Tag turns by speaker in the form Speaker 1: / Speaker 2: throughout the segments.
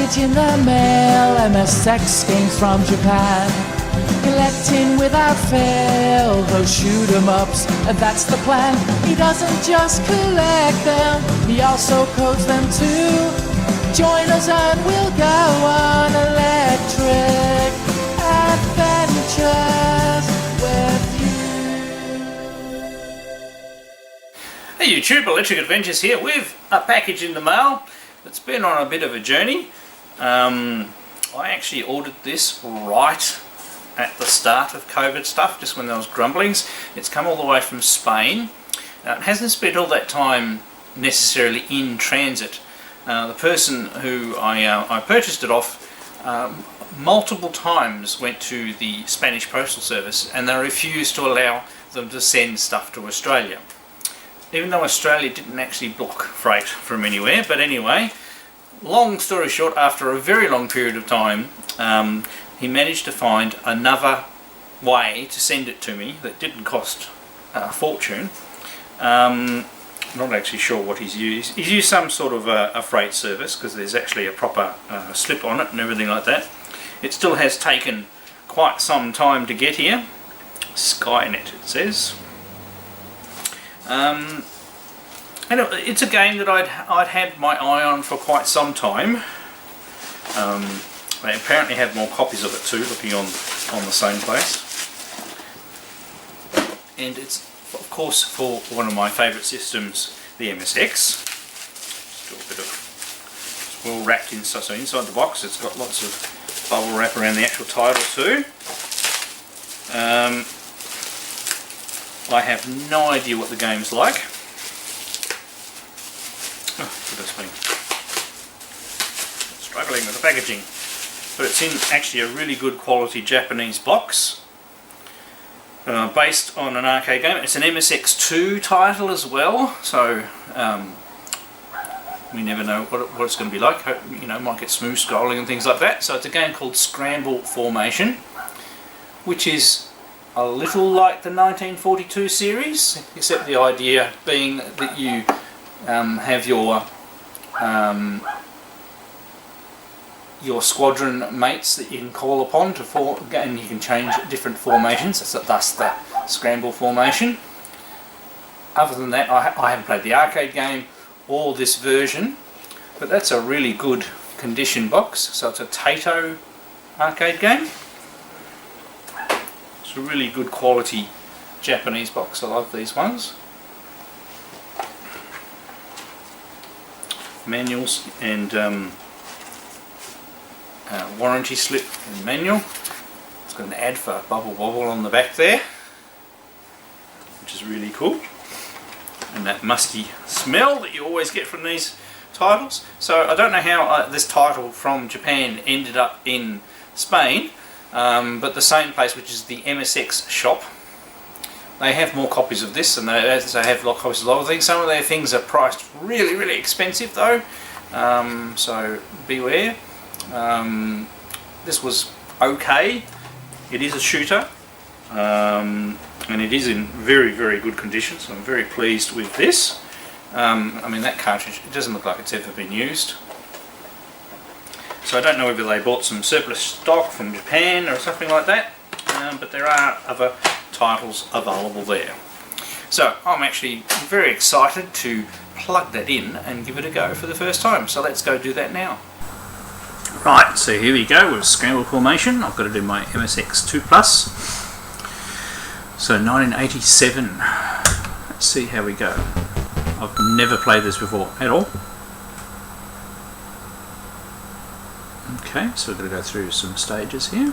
Speaker 1: package in the mail, MSX games from Japan. Collecting without fail those shoot 'em ups, and that's the plan. He doesn't just collect them, he also codes them too. Join us and we'll go on electric adventures with you.
Speaker 2: Hey YouTube, Electric Adventures here with a package in the mail. It's been on a bit of a journey. I actually ordered this right at the start of COVID stuff, just when there was grumblings. It's come all the way from Spain. It hasn't spent all that time necessarily in transit. The person who I purchased it off multiple times went to the Spanish Postal Service and they refused to allow them to send stuff to Australia. Even though Australia didn't actually block freight from anywhere. But anyway, long story short, after a very long period of time, he managed to find another way to send it to me that didn't cost a fortune. Not actually sure what he's used. He's used some sort of a freight service, because there's actually a proper slip on it and everything like that. It still has taken quite some time to get here. Skynet it says. And it's a game that I'd had my eye on for quite some time. They apparently have more copies of it too, looking on the same place. And it's, of course, for one of my favourite systems, the MSX. Just a bit of, it's well wrapped inside, so inside the box it's got lots of bubble wrap around the actual title too. I have no idea what the game's like. Oh, goodness me. Struggling with the packaging. But it's in actually a really good quality Japanese box. Based on an arcade game. It's an MSX2 title as well, so we never know what it's going to be like. You know, might get smooth scrolling and things like that. So it's a game called Scramble Formation, which is a little like the 1942 series, except the idea being that you have your squadron mates that you can call upon to form, and you can change different formations. Thus the Scramble Formation. Other than that, I haven't played the arcade game or this version, but that's a really good condition box. So it's a Taito arcade game. It's a really good quality Japanese box. I love these ones. Manuals and warranty slip and manual. It's got an ad for Bubble Wobble on the back there, which is really cool. And that musky smell that you always get from these titles. So I don't know how this title from Japan ended up in Spain, but the same place, which is the MSX shop, they have more copies of this, and they have a lot of copies of a lot of things. Some of their things are priced really, really expensive though, so beware. This was okay. It is a shooter, and it is in very, very good condition, so I'm very pleased with this. I mean, that cartridge, it doesn't look like it's ever been used, so I don't know whether they bought some surplus stock from Japan or something like that, but there are other titles available there. So I'm actually very excited to plug that in and give it a go for the first time, so let's go do that now. Right, so here we go with Scramble Formation. I've got to do my MSX2 Plus. So 1987. Let's see how we go. I've never played this before at all. Okay, so we're going to go through some stages here.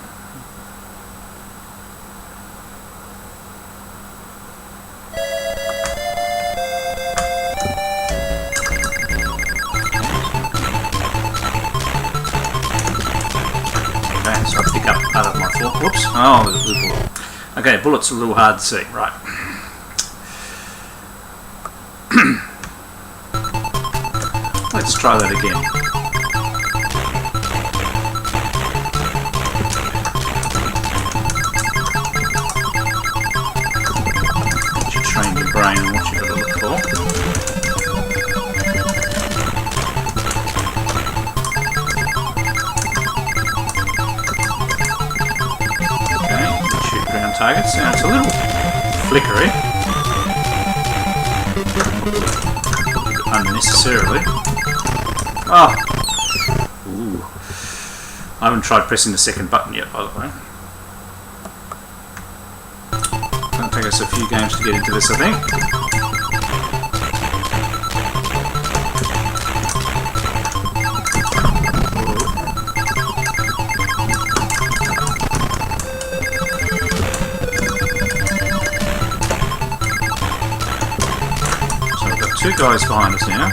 Speaker 2: So I pick up part of my floor. Whoops. Oh, there's a bullet. Okay, bullet's a little hard to see. Right. Let's try that again. You should train your brain on what you've got to look for. ground targets. Now it's a little flickery. Unnecessarily. Oh! Ooh. I haven't tried pressing the second button yet, by the way. It'll take us a few games to get into this, I think. Two guys behind us now.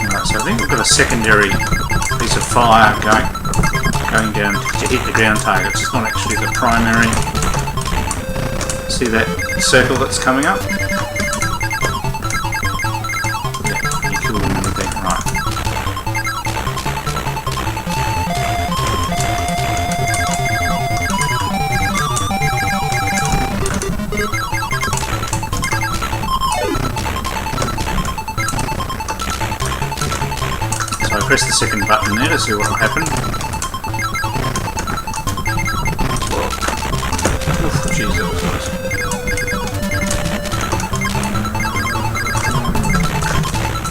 Speaker 2: Right, so I think we've got a secondary piece of fire going down to hit the ground targets. It's not actually the primary. See that circle that's coming up? Yeah, you killed him with that, right. Press the second button there to see what will happen. Oof, geez, that was close.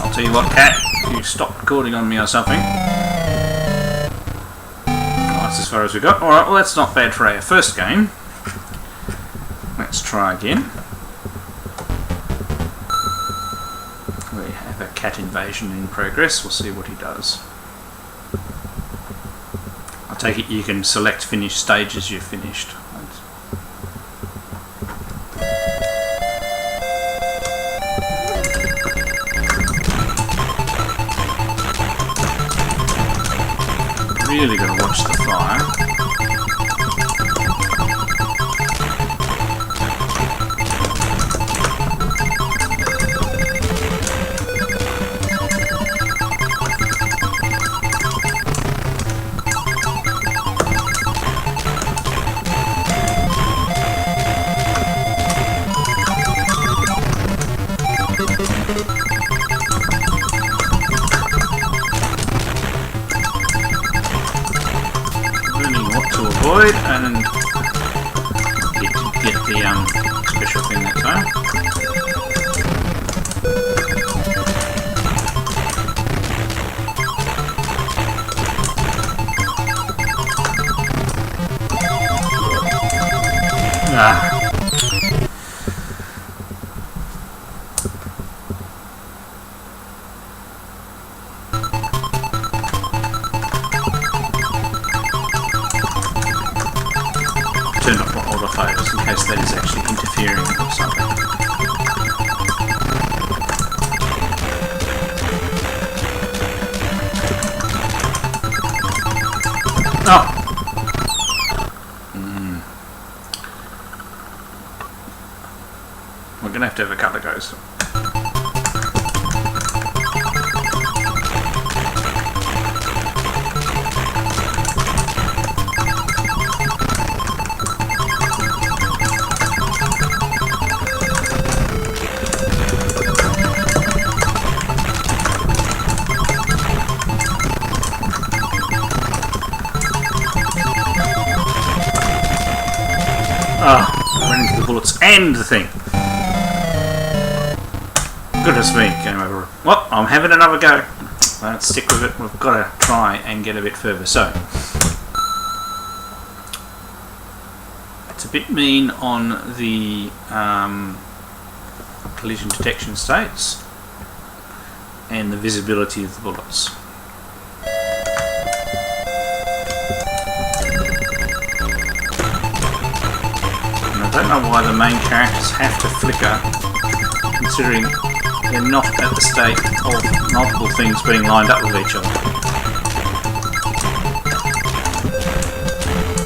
Speaker 2: I'll tell you what, Cat, you stopped recording on me or something. Oh, that's as far as we got. Alright, well that's not bad for our first game. Let's try again. Cat invasion in progress. We'll see what he does. I take it you can select finish stage as you've finished. Really got to watch the fire. And get the special thing that time. Ah. Turn off autofocus in case that is actually interfering with something. Oh! We're going to have a couple of goes. Oh, ran into the bullets and the thing. Goodness me, game over. Well, I'm having another go. Let's stick with it. We've got to try and get a bit further. So, it's a bit mean on the collision detection states and the visibility of the bullets. I don't know why the main characters have to flicker, considering they're not at the state of multiple things being lined up with each other.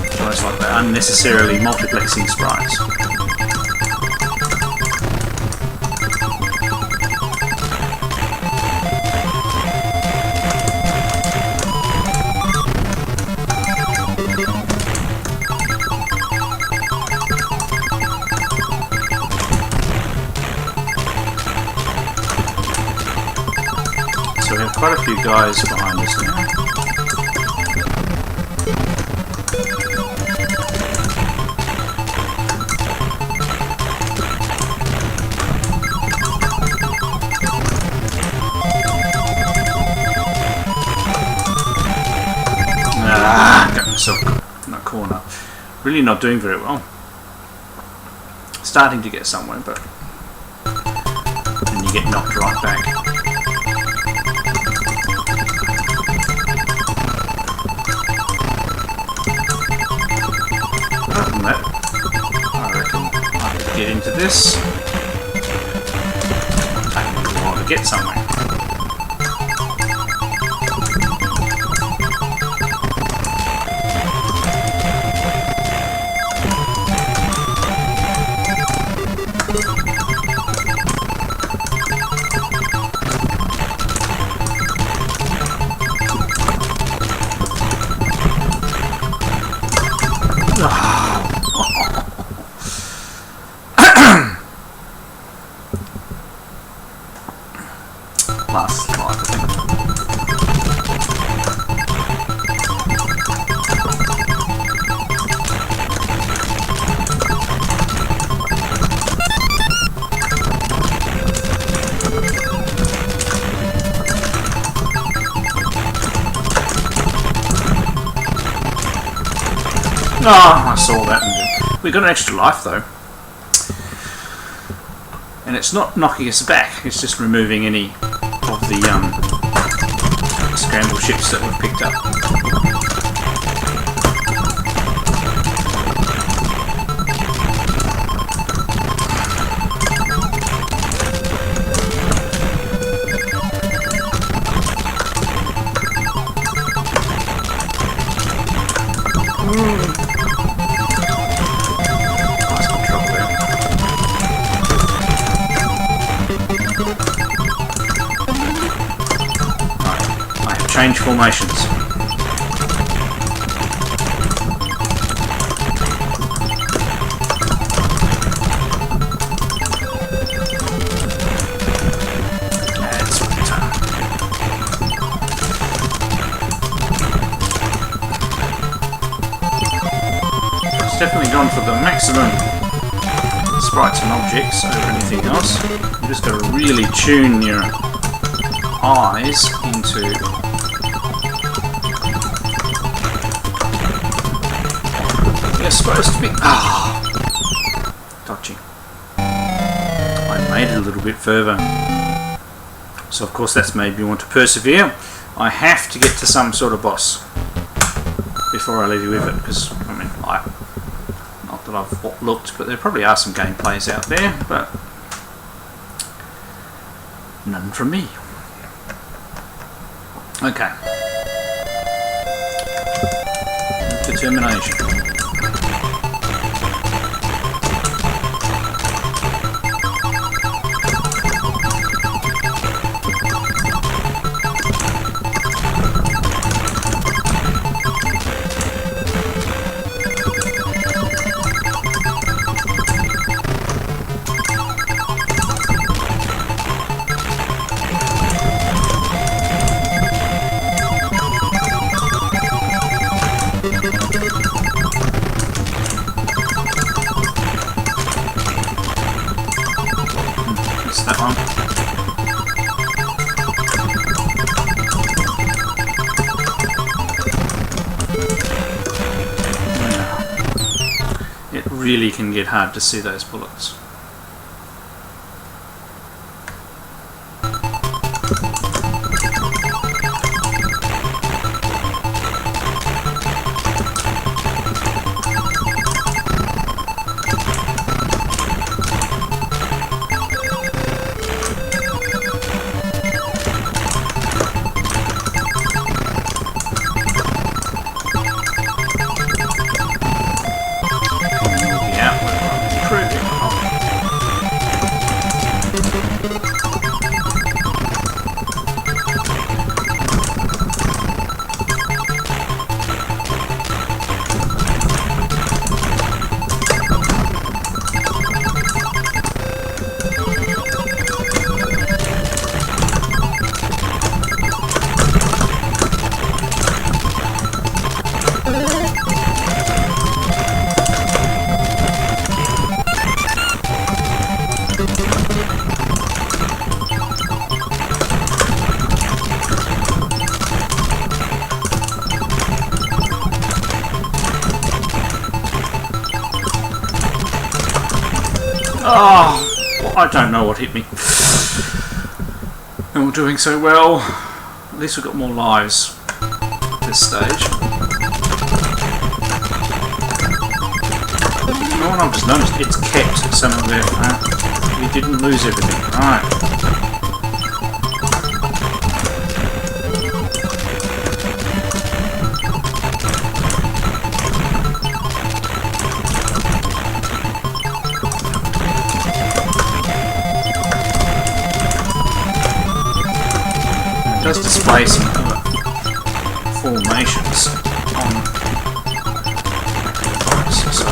Speaker 2: It's almost like they're unnecessarily multiplexing sprites. quite a few guys behind us now. Got myself in a corner. Really not doing very well. Starting to get somewhere, but then you get knocked right back. Other than that, I reckon I could get into this. It'll take me a while to get somewhere. Last slide, I think. I saw that. And we got an extra life though. And it's not knocking us back, it's just removing any of the scramble ships that we've picked up. Nice control there. I have changed formations. That's right. It's definitely gone for the maximum sprites and objects over anything else. You just got to really tune your eyes into you're supposed to be dodging. I made it a little bit further, so of course that's made me want to persevere. I have to get to some sort of boss before I leave you with it, because I mean, not that I've looked, but there probably are some gameplays out there, but none from me. Okay. Determination. That one. Yeah. It really can get hard to see those bullets. I don't know what hit me. And we're doing so well. At least we've got more lives at this stage. You know what I've just noticed? It's kept some of it. We didn't lose everything. Right. It does display some other formations on so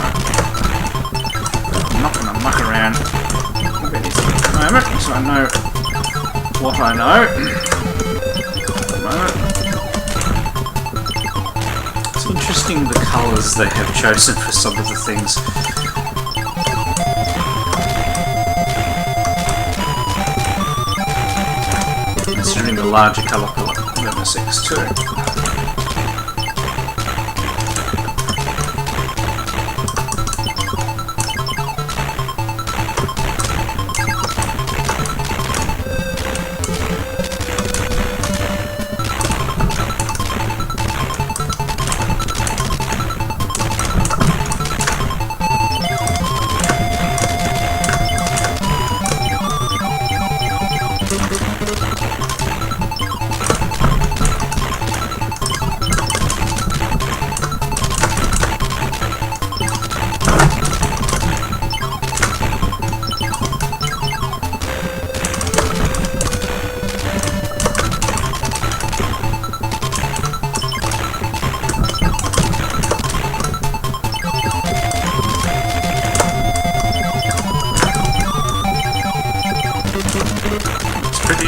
Speaker 2: I'm not going to muck around with anything at the moment, so I know what I know at the moment. It's interesting the colours they have chosen for some of the things. Considering the larger colour palette of MSX too.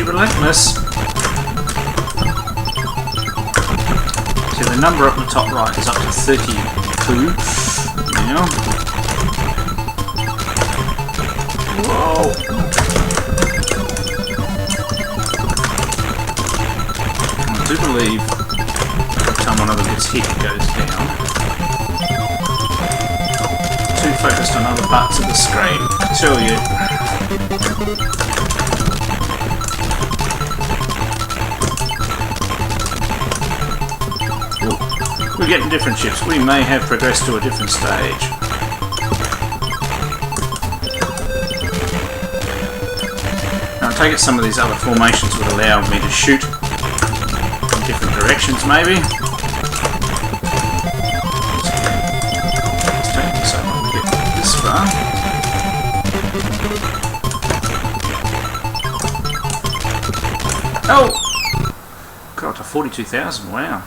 Speaker 2: Relentless. See, the number up the top right is up to 32 now. Whoa! I do believe every time one of them gets hit, it goes down. Too focused on other parts of the screen, I tell you. We're getting different ships. We may have progressed to a different stage. Now I take it some of these other formations would allow me to shoot in different directions maybe. It's taking so long to get this far. Oh! Got to 42,000, wow.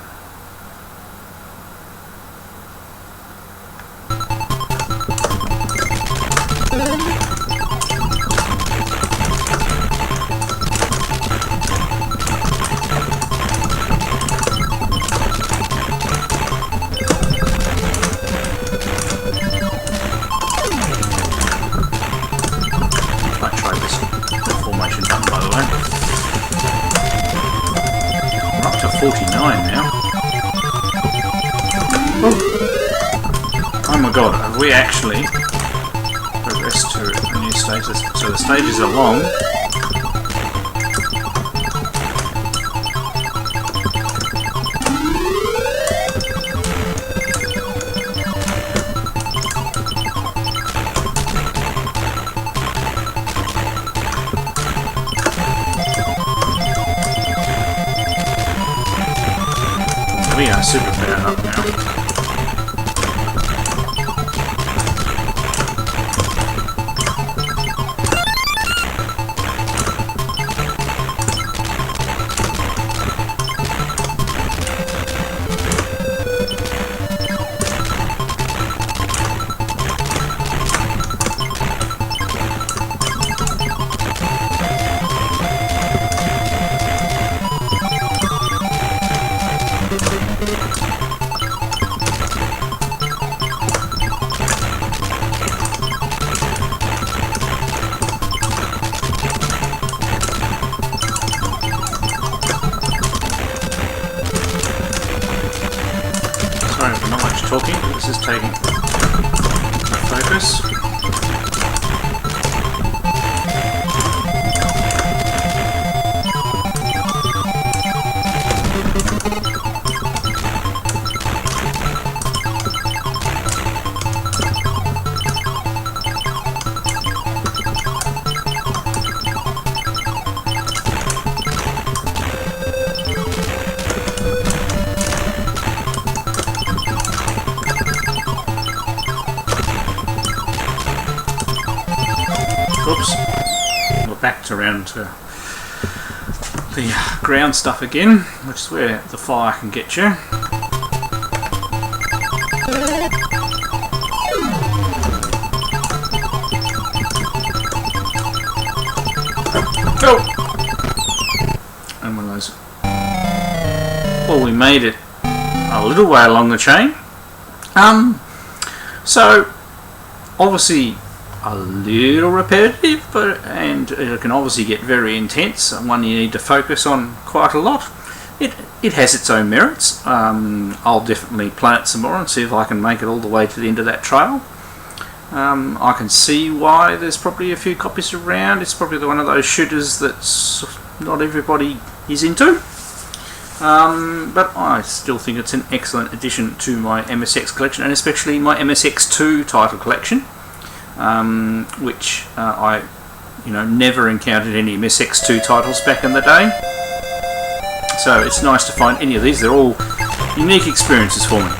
Speaker 2: Formation button, by the way. We're up to 49 now. Oh my god, have we actually progressed to a new stage? So the stages are long. We are super powered up now. Sorry for not much talking, but this is taking my focus. back to around to the ground stuff again, which is where the fire can get you. Go! And one of those. Well, we made it a little way along the chain. So obviously a little repetitive, and it can obviously get very intense, and one you need to focus on quite a lot. It has its own merits. I'll definitely play it some more and see if I can make it all the way to the end of that trail. I can see why there's probably a few copies around. It's probably one of those shooters that's not everybody is into. But I still think it's an excellent addition to my MSX collection, and especially my MSX2 title collection, which I never encountered any MSX2 titles back in the day. So it's nice to find any of these. They're all unique experiences for me.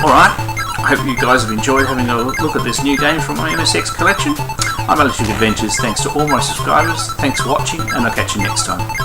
Speaker 2: Alright, I hope you guys have enjoyed having a look at this new game from my MSX collection. I'm Electric Adventures. Thanks to all my subscribers. Thanks for watching, and I'll catch you next time.